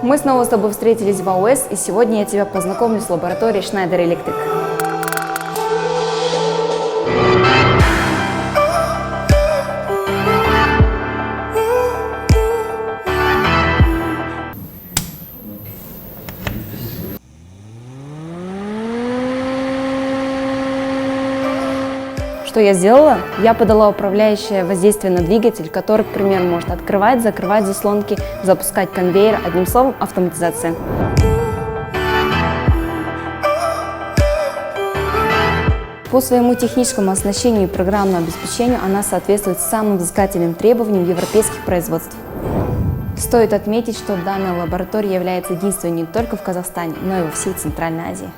Мы снова с тобой встретились в АОС, и сегодня я тебя познакомлю с лабораторией Schneider Electric. Что я сделала? Я подала управляющее воздействие на двигатель, который, к примеру, может открывать, закрывать заслонки, запускать конвейер, одним словом, автоматизация. По своему техническому оснащению и программному обеспечению она соответствует самым взыскательным требованиям европейских производств. Стоит отметить, что данная лаборатория является единственной не только в Казахстане, но и во всей Центральной Азии.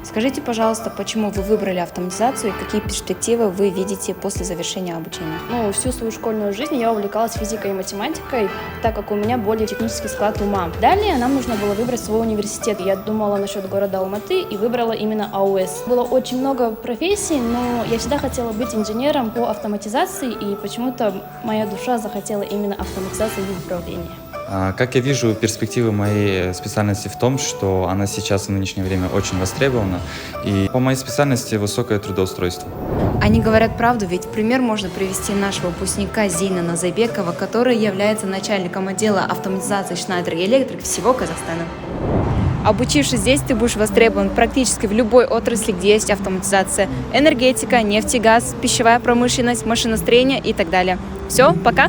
Скажите, пожалуйста, почему вы выбрали автоматизацию и какие перспективы вы видите после завершения обучения? Всю свою школьную жизнь я увлекалась физикой и математикой, так как у меня более технический склад ума. Далее нам нужно было выбрать свой университет. Я думала насчет города Алматы и выбрала именно АОС. Было очень много профессий, но я всегда хотела быть инженером по автоматизации, и почему-то моя душа захотела именно автоматизации и управления. Как я вижу, перспективы моей специальности в том, что она сейчас в нынешнее время очень востребована, и по моей специальности высокое трудоустройство. Они говорят правду, ведь в пример можно привести нашего выпускника Зейна Назайбекова, который является начальником отдела автоматизации Schneider Electric всего Казахстана. Обучившись здесь, ты будешь востребован практически в любой отрасли, где есть автоматизация. Энергетика, нефть и газ, пищевая промышленность, машиностроение и так далее. Все, пока!